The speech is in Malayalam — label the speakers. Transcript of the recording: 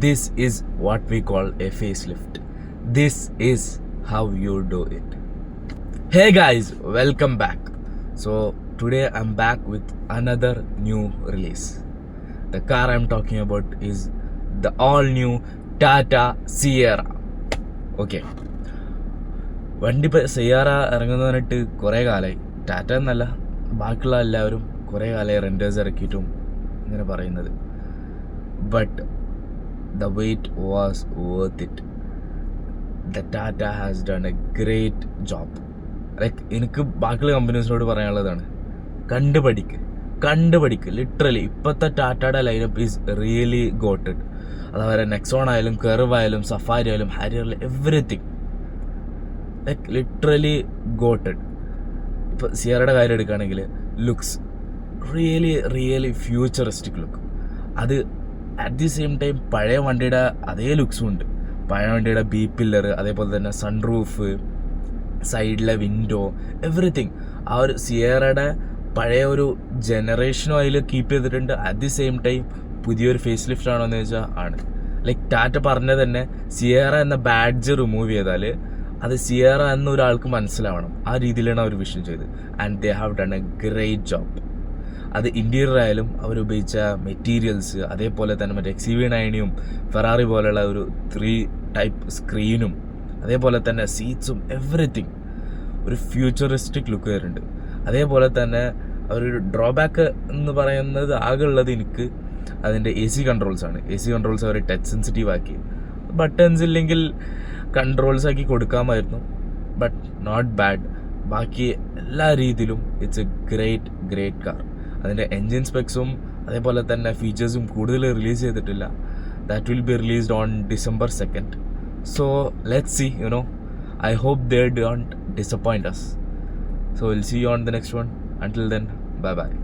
Speaker 1: This is what we call a facelift. This is how you do it. Hey guys, welcome back. So today I'm back with another new release. The car I'm talking about is the all new Tata Sierra. Okay. വണ്ടി ഇപ്പോൾ സിയാറ ഇറങ്ങുന്നത് പറഞ്ഞിട്ട് കുറേ കാലമായി. ടാറ്റ എന്നല്ല, ബാക്കിയുള്ള എല്ലാവരും കുറേ കാലമായി റെൻറ്റേഴ്സ് ഇറക്കിയിട്ടും ഇങ്ങനെ പറയുന്നത്. But the wait was worth it. The Tata has done a great job. Like എനിക്ക് ബാക്കിയുള്ള കമ്പനീസിനോട് പറയാനുള്ളതാണ്, കണ്ടുപഠിക്ക് ലിറ്ററലി. ഇപ്പോഴത്തെ ടാറ്റയുടെ ലൈനപ്പ് ഈസ് റിയലി ഗോട്ടഡ്. അതവരെ നെക്സോൺ ആയാലും കെർവ് ആയാലും സഫാരി ആയാലും ഹാരിയർ, എവറിത്തിങ് ലൈക്ക് ലിറ്ററലി ഗോട്ടഡ്. ഇപ്പോൾ സിയറയുടെ കാര്യം എടുക്കുകയാണെങ്കിൽ ലുക്സ് റിയലി ഫ്യൂച്ചറിസ്റ്റിക് ലുക്ക്. അത് അറ്റ് ദി സെയിം ടൈം പഴയ വണ്ടിയുടെ അതേ ലുക്സും ഉണ്ട്. പഴയ വണ്ടിയുടെ ബി പില്ലർ, അതേപോലെ തന്നെ സൺറൂഫ്, സൈഡിലെ വിൻഡോ, എവറിത്തിങ് ആ ഒരു സിയറയുടെ പഴയ ഒരു ജനറേഷനും അതിൽ കീപ്പ് ചെയ്തിട്ടുണ്ട്. അറ്റ് ദി സെയിം ടൈം പുതിയൊരു ഫേസ് ലിഫ്റ്റ് ആണോ എന്ന് ചോദിച്ചാൽ ആണ്. ലൈക്ക് ടാറ്റ പറഞ്ഞത് തന്നെ, സിയറ എന്ന ബാഡ്ജ് റിമൂവ് ചെയ്താൽ അത് സിയറ എന്ന ഒരാൾക്ക് മനസ്സിലാവണം. ആ രീതിയിലാണ് അവർ വിഷൻ ചെയ്തത്. And they have done A great job. അത് ഇൻറ്റീരിയർ ആയാലും അവർ ഉപയോഗിച്ച മെറ്റീരിയൽസ്, അതേപോലെ തന്നെ മറ്റേ XUV90 ഫെറാറി പോലെയുള്ള ഒരു 3 ടൈപ്പ് സ്ക്രീനും, അതേപോലെ തന്നെ സീറ്റ്സും, എവറിത്തിങ് ഒരു ഫ്യൂച്ചറിസ്റ്റിക് ലുക്ക് വരുന്നുണ്ട്. അതേപോലെ തന്നെ ഒരു ഡ്രോബാക്ക് എന്ന് പറയുന്നത് ആകെ ഉള്ളത് എനിക്ക് അതിൻ്റെ AC കൺട്രോൾസാണ്. AC കൺട്രോൾസ് അവർ ടച്ച് സെൻസിറ്റീവ് ആക്കി. ബട്ടൺസ് ഇല്ലെങ്കിൽ കൺട്രോൾസ് ആക്കി കൊടുക്കാമായിരുന്നു, ബട്ട് നോട്ട് ബാഡ്. ബാക്കി എല്ലാ രീതിയിലും ഇറ്റ്സ് എ ഗ്രേറ്റ് കാർ. അതിൻ്റെ എൻജിൻ സ്പെക്സും അതേപോലെ തന്നെ ഫീച്ചേഴ്സും കൂടുതൽ റിലീസ് ചെയ്തിട്ടില്ല. That will be released on December 2nd. So let's see, I hope they don't disappoint us. So we'll see you on the next one. Until then, bye bye.